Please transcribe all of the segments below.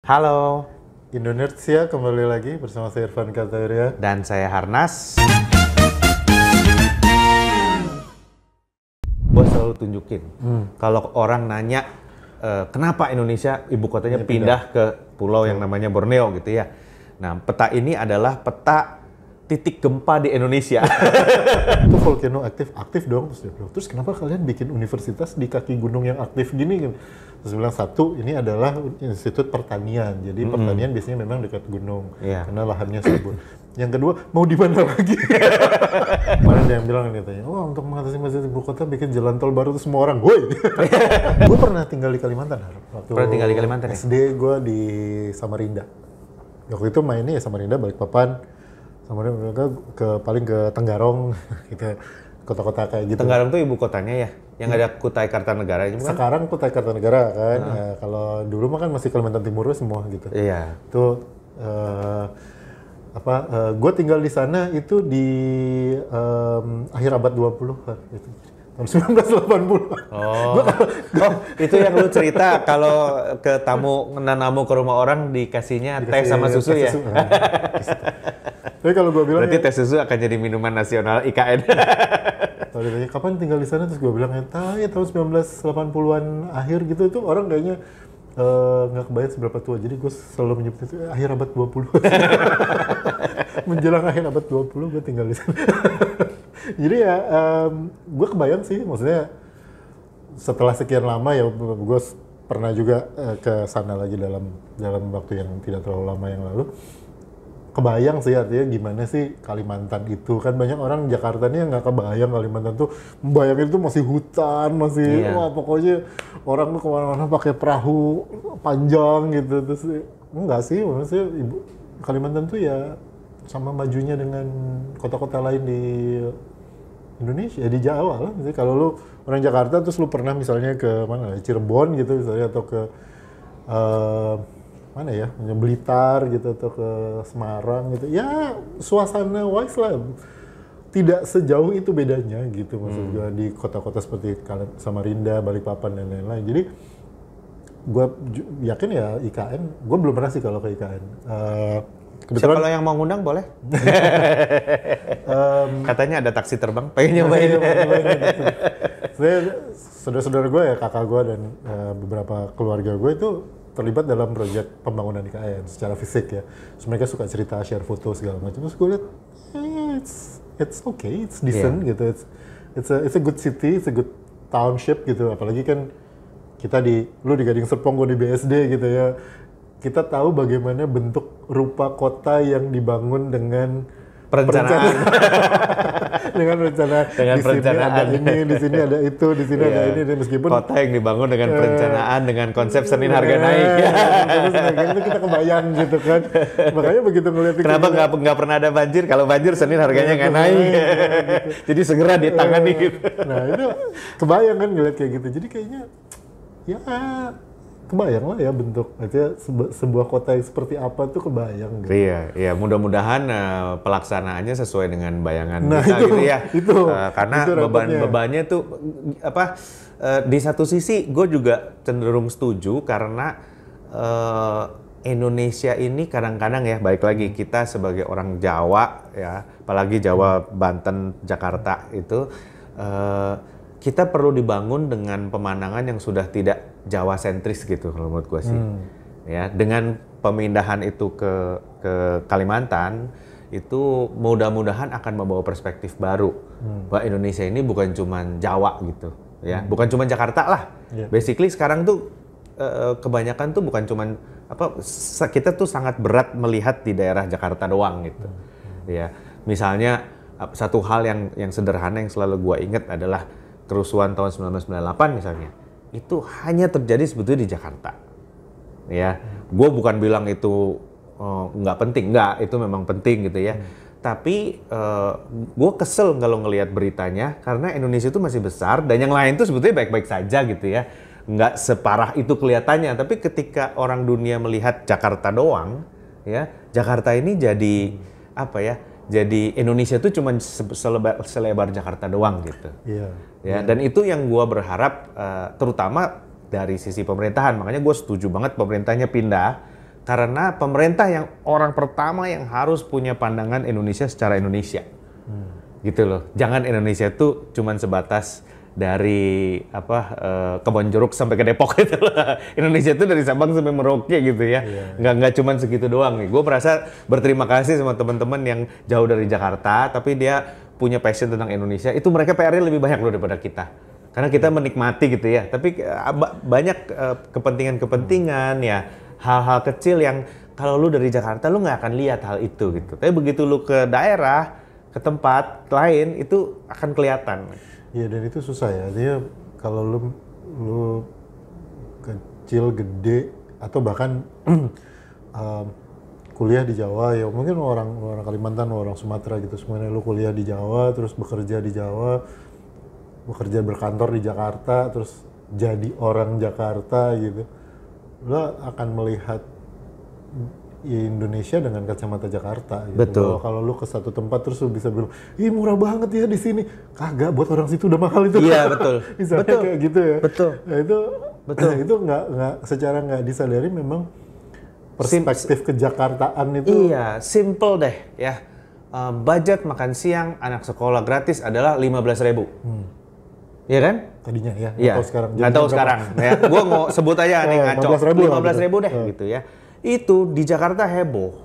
Halo, Indonesia kembali lagi bersama saya Irfan Kartawirya. dan saya Harnas. Gue selalu tunjukin, kalau orang nanya kenapa Indonesia ibu kotanya pindah ke pulau yang namanya Borneo gitu ya. Nah, peta ini adalah peta titik gempa di Indonesia. Itu volcano aktif dong. Terus dia bilang, terus kenapa kalian bikin universitas di kaki gunung yang aktif gini? Terus bilang, satu, ini adalah institut pertanian. Jadi pertanian biasanya memang dekat gunung, karena lahannya subur. Yang kedua, mau di mana lagi? Kemarin ada yang bilang katanya, untuk mengatasi masalah ibu kota bikin jalan tol baru tuh semua orang, woi. Gue pernah tinggal di Kalimantan. Pernah tinggal di Kalimantan ya? SD gue di Samarinda. Waktu itu mainnya ya Samarinda, Balikpapan, Samarinda paling ke Tenggarong, gitu, kota-kota kayak gitu. Tenggarong tuh ibu kotanya ya, yang ada Kutai Kartanegara itu kan? Sekarang Kutai Kartanegara kan, kalau dulu mah kan masih Kalimantan Timur semua gitu. Iya. Itu gue tinggal di sana itu di akhir abad 20-an gitu. Tahun 1980. Oh, itu yang lu cerita kalau ke tamu ke rumah orang dikasihnya teh sama susu ya? Tapi kalau gue bilang berarti teh susu akan jadi minuman nasional IKN. Kalau ditanya kapan tinggal di sana, terus gue bilang tahun 1980-an akhir gitu, itu orang kayaknya nggak kebayang seberapa tua. Jadi gue selalu menyebut itu akhir abad 20. Menjelang akhir abad 20 gue tinggal di sana. Jadi ya gue kebayang sih, maksudnya setelah sekian lama ya gue pernah juga ke sana lagi dalam waktu yang tidak terlalu lama yang lalu. Kebayang sih artinya gimana sih Kalimantan itu, kan banyak orang Jakarta nih yang nggak kebayang Kalimantan tuh, bayangin itu masih hutan, masih wah pokoknya orang tuh kemana-mana pakai perahu panjang gitu. Terus enggak sih, maksudnya Kalimantan tuh ya sama majunya dengan kota-kota lain di Indonesia, di Jawa lah. Misalnya kalau lu orang Jakarta terus lu pernah misalnya ke mana, Cirebon gitu misalnya, atau ke mana ya, Blitar gitu, atau ke Semarang gitu, ya suasana wise lah tidak sejauh itu bedanya gitu maksud gue di kota-kota seperti Samarinda, Balikpapan dan lain-lain. Jadi gue yakin ya IKN, gue belum pernah sih kalau ke IKN. Kebetulan kalau yang mau ngundang boleh. Katanya ada taksi terbang, pengen nyobain. Saudara-saudara gue ya, kakak gue dan beberapa keluarga gue itu terlibat dalam proyek pembangunan IKN secara fisik ya. Terus mereka suka cerita, share foto segala macam. Terus gue lihat, it's okay, it's decent gitu. It's a good city, it's a good township gitu. Apalagi kan kita lu di Gading Serpong, gue di BSD gitu ya. Kita tahu bagaimana bentuk rupa kota yang dibangun dengan perencanaan. Dengan perencanaan. Di sini ada ini, di sini ada itu, di sini ada ini, dan meskipun kota yang dibangun dengan perencanaan, dengan konsep Senin harga naik. Itu kita kebayang gitu kan. Makanya begitu ngeliat itu. Kenapa nggak pernah ada banjir? Kalau banjir Senin harganya nggak naik. Jadi segera ditangani gitu. Nah itu kebayang kan ngeliat kayak gitu. Jadi kayaknya ya kebayang lah ya bentuk, artinya sebuah kota yang seperti apa tuh kebayang gitu. Iya, mudah-mudahan pelaksanaannya sesuai dengan bayangan kita gitu ya. Karena itu bebannya tuh di satu sisi gue juga cenderung setuju karena Indonesia ini kadang-kadang ya, balik lagi kita sebagai orang Jawa ya, apalagi Jawa, Banten, Jakarta itu kita perlu dibangun dengan pemandangan yang sudah tidak Jawa sentris gitu kalau menurut gue sih. Ya, dengan pemindahan itu ke Kalimantan itu mudah-mudahan akan membawa perspektif baru bahwa Indonesia ini bukan cuma Jawa gitu ya, bukan cuma Jakarta lah. Basically sekarang tuh kebanyakan tuh bukan cuma kita tuh sangat berat melihat di daerah Jakarta doang gitu. Ya, misalnya satu hal yang sederhana yang selalu gue ingat adalah kerusuhan tahun 1998 misalnya, itu hanya terjadi sebetulnya di Jakarta. Ya, gue bukan bilang itu nggak penting, nggak, itu memang penting gitu ya. Tapi gue kesel kalau ngelihat beritanya karena Indonesia itu masih besar dan yang lain tuh sebetulnya baik-baik saja gitu ya, nggak separah itu kelihatannya. Tapi ketika orang dunia melihat Jakarta doang, ya Jakarta ini jadi apa ya? Jadi Indonesia itu cuma selebar Jakarta doang gitu. Ya, dan itu yang gue berharap terutama dari sisi pemerintahan. Makanya gue setuju banget pemerintahnya pindah Karena pemerintah yang orang pertama yang harus punya pandangan Indonesia secara Indonesia. Gitu loh. Jangan Indonesia tuh cuman sebatas dari Kebon Jeruk sampai ke Depok gitu loh. Indonesia tuh dari Sabang sampai Merauke gitu ya. Nggak cuman segitu doang nih. Gue merasa berterima kasih sama teman-teman yang jauh dari Jakarta tapi dia punya passion tentang Indonesia. Itu mereka PR-nya lebih banyak loh daripada kita. Karena kita menikmati gitu ya. Tapi banyak kepentingan-kepentingan ya. Hal-hal kecil yang kalau lu dari Jakarta lu nggak akan lihat hal itu gitu. Tapi begitu lu ke daerah, ke tempat lain itu akan kelihatan. Iya, dan itu susah ya. Artinya kalau lu kecil, gede atau bahkan kuliah di Jawa ya, mungkin orang Kalimantan, orang Sumatera gitu semuanya, lu kuliah di Jawa, terus bekerja di Jawa, bekerja berkantor di Jakarta, terus jadi orang Jakarta gitu. Lo akan melihat Indonesia dengan kacamata Jakarta gitu. Betul. Kalau lu ke satu tempat terus lu bisa bilang, ih murah banget ya di sini. Kagak, buat orang situ udah mahal itu. Iya, betul. Misalnya betul. kayak gitu ya. Betul. Nah, itu betul. Itu nggak secara nggak disadari memang perspektif kejakartaan itu. Iya, simple deh ya. Budget makan siang anak sekolah gratis adalah 15.000. Iya kan? Tadinya ya, nggak tahu sekarang. Nggak tahu sekarang. Ya, gue mau sebut aja nih ngaco. 15.000 deh gitu ya. Itu di Jakarta heboh.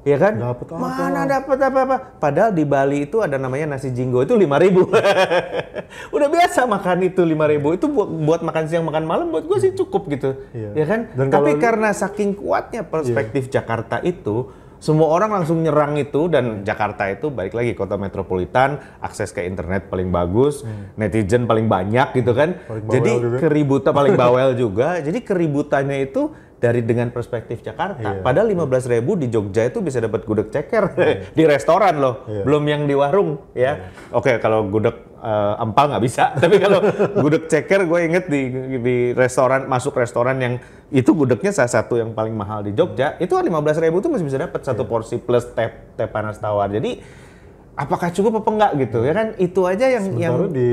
Iya kan? Dapet apa? Mana dapat apa-apa. Padahal di Bali itu ada namanya nasi jinggo itu 5.000. Udah biasa makan itu 5.000. Itu buat makan siang makan malam buat gue sih cukup gitu. Iya kan? Dan tapi karena saking kuatnya perspektif Jakarta itu, semua orang langsung nyerang itu, dan Jakarta itu balik lagi kota metropolitan, akses ke internet paling bagus, netizen paling banyak gitu kan. Jadi keributan paling bawel juga. Jadi keributannya itu dengan perspektif Jakarta. Padahal 15.000 di Jogja itu bisa dapat gudeg ceker di restoran loh, belum yang di warung ya. Oke, kalau gudeg empal nggak bisa, tapi kalau gudeg ceker gue inget di restoran, masuk restoran yang itu gudegnya salah satu yang paling mahal di Jogja, itu 15.000 tuh masih bisa dapat satu porsi plus teh panas tawar. Jadi apakah cukup apa enggak gitu ya kan? Itu aja yang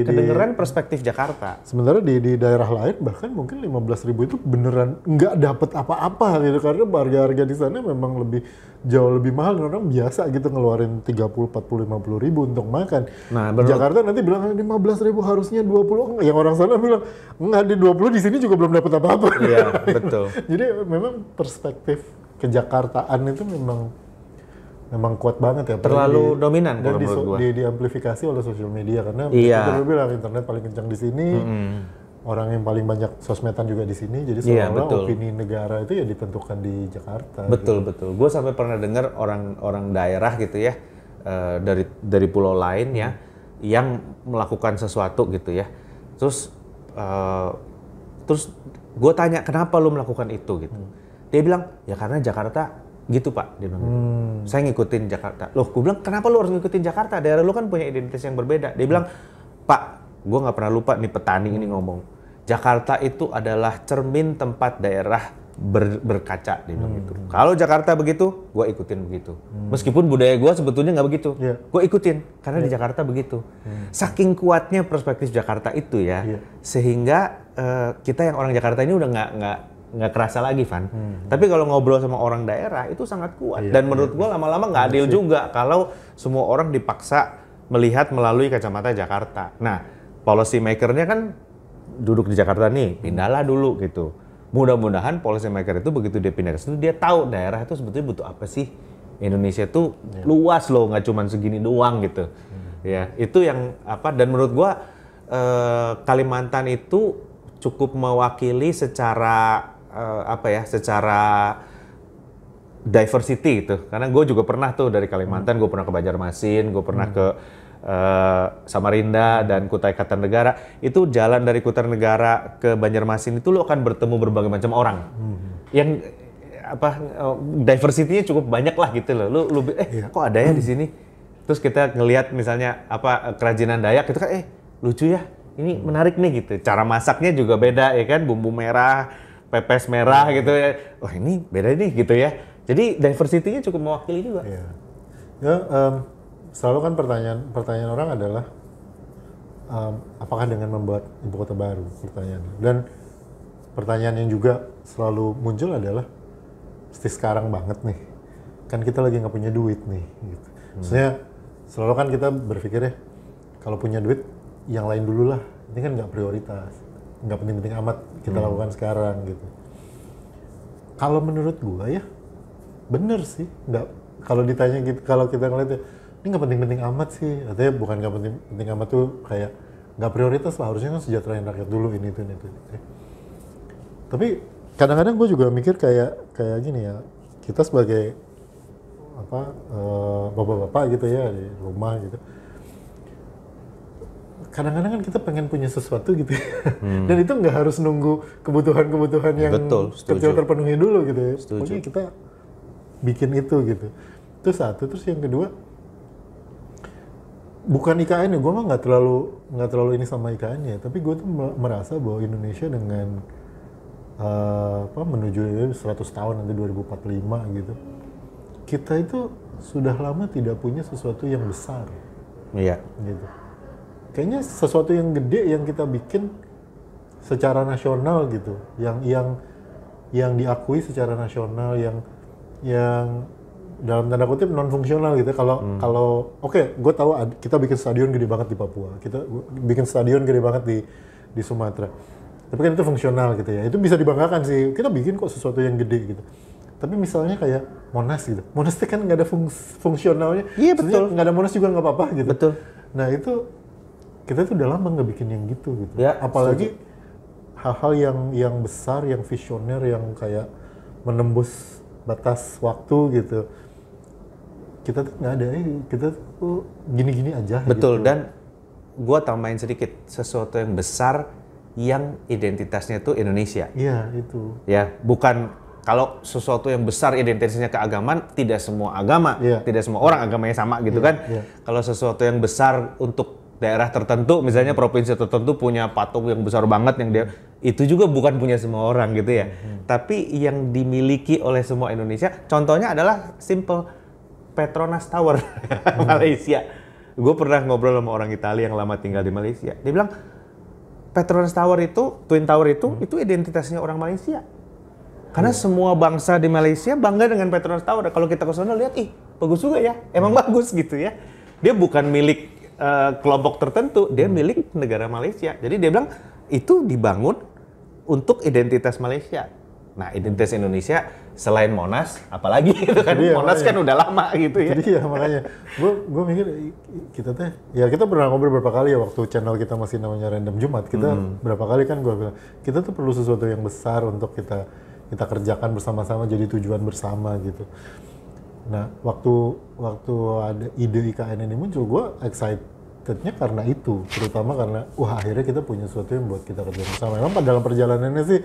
kedengeran perspektif Jakarta. Sementara di daerah lain bahkan mungkin 15.000 itu beneran nggak dapat apa-apa gitu, karena harga-harga di sana memang jauh lebih mahal. Orang biasa gitu ngeluarin 30, 40, 50 ribu untuk makan. Nah, di Jakarta nanti bilang 15.000 harusnya 20. Yang orang sana bilang nggak, di 20 di sini juga belum dapat apa-apa. Iya, betul. Jadi memang perspektif kejakartaan itu memang kuat banget ya. Terlalu dominan kalau menurut gua. Diamplifikasi oleh sosial media, karena kita bilang internet paling kencang di sini. Orang yang paling banyak sosmedan juga di sini, jadi seolah-olah opini negara itu ya ditentukan di Jakarta. Betul, gitu. Betul. Gue sampai pernah dengar orang daerah gitu ya, dari pulau lain ya, yang melakukan sesuatu gitu ya. Terus gue tanya, kenapa lu melakukan itu gitu? Dia bilang, ya karena Jakarta gitu Pak. Dia bilang gitu. Saya ngikutin Jakarta. Loh, gue bilang, kenapa lu harus ngikutin Jakarta? Daerah lu kan punya identitas yang berbeda. Dia bilang, Pak, gue nggak pernah lupa nih petani ini ngomong, Jakarta itu adalah cermin tempat daerah berkaca, dia bilang gitu. Kalau Jakarta begitu, gue ikutin begitu. Meskipun budaya gue sebetulnya nggak begitu, gue ikutin karena di Jakarta begitu. Saking kuatnya perspektif Jakarta itu ya, sehingga kita yang orang Jakarta ini udah nggak kerasa lagi, Van. Tapi kalau ngobrol sama orang daerah itu sangat kuat. Dan menurut gue lama-lama nggak adil juga kalau semua orang dipaksa melihat melalui kacamata Jakarta. Nah, policy maker-nya kan duduk di Jakarta nih, pindahlah dulu gitu. Mudah-mudahan policy maker itu begitu dia pindah ke situ, dia tahu daerah itu sebetulnya butuh apa sih. Indonesia tuh luas loh, nggak cuma segini doang gitu. Ya, itu yang dan menurut gua Kalimantan itu cukup mewakili secara secara diversity gitu. Karena gue juga pernah tuh dari Kalimantan, gue pernah ke Banjarmasin, gue pernah ke Samarinda dan Kutai Kartanegara. Itu jalan dari Kartanegara ke Banjarmasin itu lo akan bertemu berbagai macam orang. Yang diversity-nya cukup banyak lah gitu loh. Lu kok ada ya di sini? Terus kita ngelihat misalnya kerajinan Dayak itu kan lucu ya. Ini menarik nih gitu. Cara masaknya juga beda ya kan, bumbu merah, pepes merah gitu ya. Wah, ini beda nih gitu ya. Jadi diversity-nya cukup mewakili juga. Selalu kan pertanyaan orang adalah apakah dengan membuat ibu kota baru, pertanyaan. Dan pertanyaan yang juga selalu muncul adalah mesti sekarang banget nih. Kan kita lagi nggak punya duit nih. Gitu. Maksudnya selalu kan kita berpikir ya, kalau punya duit yang lain dulu lah. Ini kan nggak prioritas, nggak penting-penting amat kita lakukan sekarang gitu. Kalau menurut gua ya, bener sih. Nggak, kalau ditanya gitu, kalau kita ngeliatnya, ini nggak penting-penting amat sih. Artinya bukan nggak penting amat tuh kayak nggak prioritas lah. Harusnya kan sejahterain rakyat dulu ini itu. Tapi kadang-kadang gue juga mikir kayak gini ya, kita sebagai bapak-bapak gitu ya di rumah gitu. Kadang-kadang kan kita pengen punya sesuatu gitu ya. Dan itu nggak harus nunggu kebutuhan-kebutuhan yang kecil terpenuhi dulu gitu ya. Pokoknya kita bikin itu gitu. Itu satu. Terus yang kedua, bukan IKN ya, gue mah nggak terlalu ini sama IKN ya. Tapi gue tuh merasa bahwa Indonesia dengan menuju 100 tahun nanti 2045 gitu, kita itu sudah lama tidak punya sesuatu yang besar. Iya. Gitu. Kayaknya sesuatu yang gede yang kita bikin secara nasional gitu, yang diakui secara nasional, yang dalam tanda kutip non fungsional gitu. Kalau oke, gue tahu kita bikin stadion gede banget di Papua, kita bikin stadion gede banget di Sumatera. Tapi kan itu fungsional gitu ya. Itu bisa dibanggakan sih. Kita bikin kok sesuatu yang gede gitu. Tapi misalnya kayak Monas gitu. Monas itu kan nggak ada fungsionalnya. Iya betul. Nggak ada Monas juga nggak apa-apa gitu. Betul. Nah itu kita tuh udah lama nggak bikin yang gitu. Ya, apalagi hal-hal yang besar, yang visioner, yang kayak menembus batas waktu gitu. Kita tuh nggak ada. Kita tuh gini-gini aja. Betul. Gitu. Dan gua tambahin sedikit, sesuatu yang besar yang identitasnya itu Indonesia. Iya, itu. Ya, bukan kalau sesuatu yang besar identitasnya keagamaan, tidak semua agama, tidak semua orang agamanya sama gitu kan. Kalau sesuatu yang besar untuk daerah tertentu, misalnya provinsi tertentu punya patung yang besar banget yang dia itu juga bukan punya semua orang gitu ya. Tapi yang dimiliki oleh semua Indonesia, contohnya adalah simple Petronas Tower Malaysia. Gue pernah ngobrol sama orang Italia yang lama tinggal di Malaysia. Dia bilang Petronas Tower itu, Twin Tower itu identitasnya orang Malaysia. Karena semua bangsa di Malaysia bangga dengan Petronas Tower. Kalau kita ke sana lihat, bagus juga ya, emang bagus gitu ya. Dia bukan milik kelompok tertentu, dia milik negara Malaysia. Jadi dia bilang itu dibangun untuk identitas Malaysia. Nah, identitas Indonesia selain Monas, apalagi gitu kan? Jadi, Monas kan udah lama gitu ya. Jadi ya makanya, gue mikir kita pernah ngobrol beberapa kali ya waktu channel kita masih namanya Random Jumat. Kita berapa kali kan gue bilang kita tuh perlu sesuatu yang besar untuk kita kerjakan bersama-sama jadi tujuan bersama gitu. Nah, waktu ada ide IKN ini muncul, gue excitednya karena itu, terutama karena akhirnya kita punya sesuatu yang buat kita kerja bersama. Memang dalam perjalanannya sih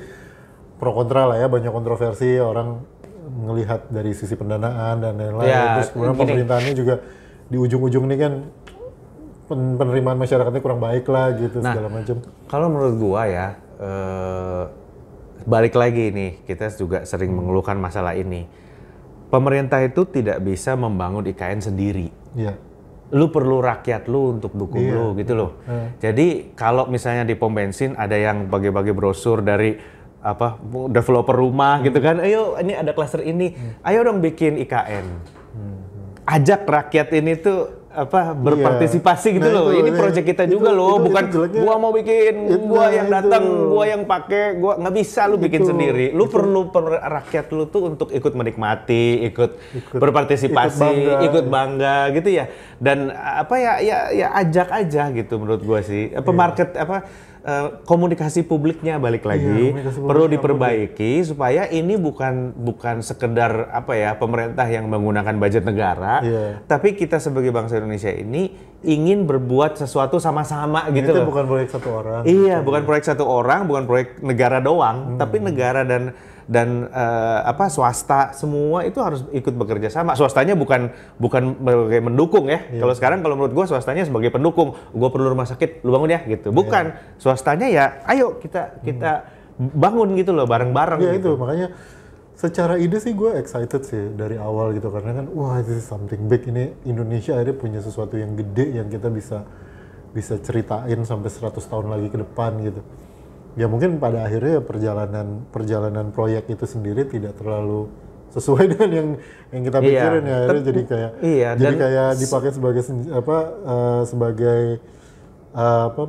pro kontra lah ya, banyak kontroversi, orang melihat dari sisi pendanaan dan lain-lain. Ya, terus kemudian pemerintahannya juga di ujung-ujung ini kan penerimaan masyarakatnya kurang baik lah gitu, segala macam. Kalau menurut gua ya, balik lagi nih, kita juga sering mengeluhkan masalah ini. Pemerintah itu tidak bisa membangun IKN sendiri. Iya. Lu perlu rakyat lu untuk dukung lu gitu loh. Jadi kalau misalnya di pom bensin ada yang bagi-bagi brosur dari developer rumah gitu kan, ayo ini ada klaster ini, ayo dong bikin IKN, ajak rakyat ini tuh berpartisipasi gitu loh. Ini proyek kita juga loh, bukan gua mau bikin, gua yang datang, gua yang pakai, gua nggak bisa lu bikin sendiri. Lu perlu rakyat lu tuh untuk ikut menikmati, ikut berpartisipasi, ikut bangga gitu ya. Dan ya ajak aja gitu menurut gua sih. Komunikasi publiknya balik lagi perlu diperbaiki supaya ini bukan sekedar pemerintah yang menggunakan budget negara, tapi kita sebagai bangsa Indonesia ini ingin berbuat sesuatu sama-sama gitu loh. Bukan proyek satu orang. Iya, bukan proyek satu orang, bukan proyek negara doang, tapi negara dan swasta semua itu harus ikut bekerja sama. Swastanya bukan sebagai mendukung ya. Kalau sekarang kalau menurut gue swastanya sebagai pendukung. Gue perlu rumah sakit, lu bangun ya gitu. Bukan. Swastanya ya ayo kita bangun gitu loh bareng-bareng. Iya gitu. itu makanya secara ide sih gue excited sih dari awal gitu, karena kan this is something big. Ini Indonesia akhirnya punya sesuatu yang gede yang kita bisa ceritain sampai 100 tahun lagi ke depan gitu. Ya mungkin pada akhirnya perjalanan proyek itu sendiri tidak terlalu sesuai dengan yang kita pikirin ya. Akhirnya jadi kayak dipakai sebagai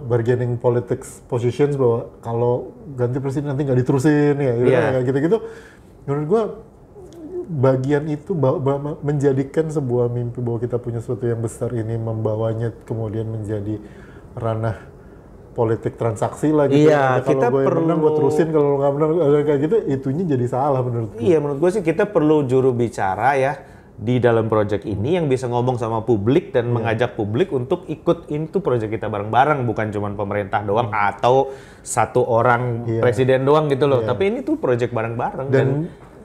bargaining politics positions, bahwa kalau ganti presiden nanti nggak diterusin ya, kayak gitu-gitu. Menurut gua bagian itu menjadikan sebuah mimpi bahwa kita punya sesuatu yang besar ini, membawanya kemudian menjadi ranah politik transaksi lah gitu. Iya, kita kalau gue perlu menang gue terusin, kalau nggak menang kayak gitu, itunya jadi salah menurut gue. Iya, menurut gue sih kita perlu juru bicara ya di dalam proyek ini yang bisa ngomong sama publik dan mengajak publik untuk ikut into proyek kita bareng-bareng, bukan cuma pemerintah doang atau satu orang presiden doang gitu loh. Tapi ini tuh proyek bareng-bareng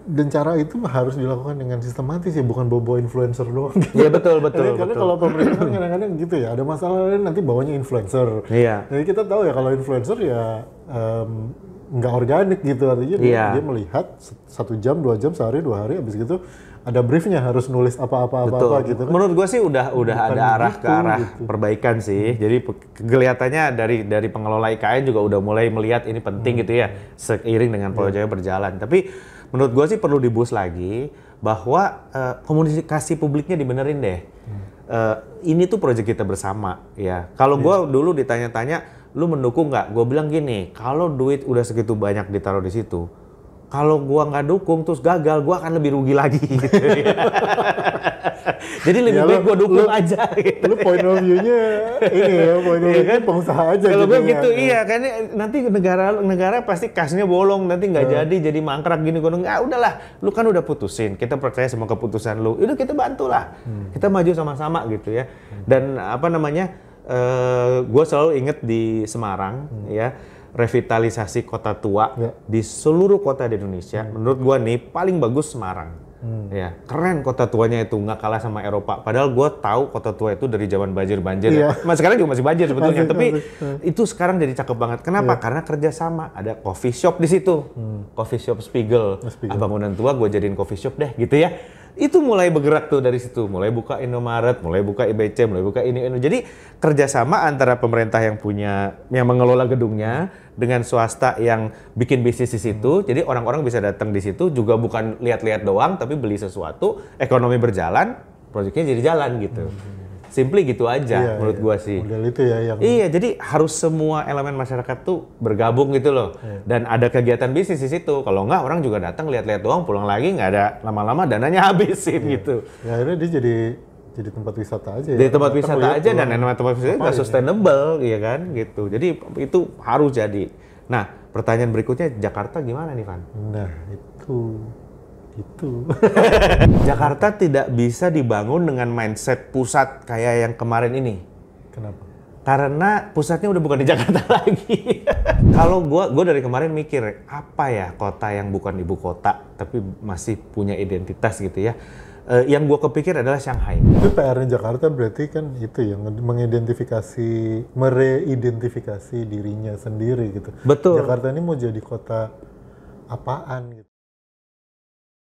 dan cara itu harus dilakukan dengan sistematis ya, bukan bawa influencer doang. Iya betul. Karena kalau pemerintah kadang-kadang gitu ya, ada masalah nanti bawanya influencer. Iya. Jadi kita tahu ya kalau influencer ya nggak organik gitu, artinya dia melihat 1 jam, 2 jam, sehari, 2 hari, habis gitu ada briefnya harus nulis apa gitu kan. Menurut gue sih udah ada arah ke arah perbaikan sih. Jadi kelihatannya dari pengelola IKN juga udah mulai melihat ini penting gitu ya, seiring dengan proyeknya berjalan. Tapi menurut gue sih perlu dibus lagi bahwa komunikasi publiknya dibenerin deh. Ini tuh proyek kita bersama ya. Kalau gue dulu ditanya-tanya, lu mendukung nggak? Gue bilang gini, kalau duit udah segitu banyak ditaruh di situ, kalau gua nggak dukung terus gagal, gua akan lebih rugi lagi gitu. Jadi lebih baik gua dukung aja gitu. Lu point of view-nya ini ya, point of view-nya pengusaha aja. Kalau gua gitu iya kan, nanti negara pasti kasnya bolong, nanti nggak jadi mangkrak gini. Gua udahlah, lu kan udah putusin, kita percaya sama keputusan lu, udah kita bantulah, kita maju sama-sama gitu ya. Dan gua selalu inget di Semarang ya, revitalisasi kota tua di seluruh kota di Indonesia. Menurut gua nih paling bagus Semarang. Ya, keren kota tuanya itu, nggak kalah sama Eropa. Padahal gua tahu kota tua itu dari zaman banjir. Mas sekarang juga masih banjir sebetulnya, tapi itu sekarang jadi cakep banget. Kenapa? Karena kerjasama. Ada coffee shop di situ, coffee shop Spiegel. Bangunan tua gua jadiin coffee shop deh, gitu ya. Itu mulai bergerak tuh dari situ, mulai buka Indomaret, mulai buka IBC, mulai buka ini. Jadi kerjasama antara pemerintah yang mengelola gedungnya dengan swasta yang bikin bisnis di situ. Jadi orang-orang bisa datang di situ juga bukan lihat-lihat doang, tapi beli sesuatu, ekonomi berjalan, proyeknya jadi jalan gitu. Simply gitu aja menurut gua sih. Model itu ya yang... Iya, jadi harus semua elemen masyarakat tuh bergabung gitu loh. Dan ada kegiatan bisnis di situ. Kalau enggak orang juga datang lihat-lihat doang, pulang lagi nggak ada, lama-lama dananya habisin gitu. Ya akhirnya dia jadi tempat wisata aja ya. Jadi tempat wisata aja dan tempat wisata nggak sustainable, ya kan gitu. Jadi itu harus jadi. Nah, pertanyaan berikutnya, Jakarta gimana nih, Van? Nah, itu. Jakarta tidak bisa dibangun dengan mindset pusat kayak yang kemarin ini. Kenapa? Karena pusatnya udah bukan di Jakarta lagi. Kalau gue dari kemarin mikir, apa ya kota yang bukan ibu kota tapi masih punya identitas gitu ya. Yang gue kepikir adalah Shanghai. Itu PR-nya Jakarta berarti kan itu yang mereidentifikasi dirinya sendiri gitu. Betul. Jakarta ini mau jadi kota apaan gitu.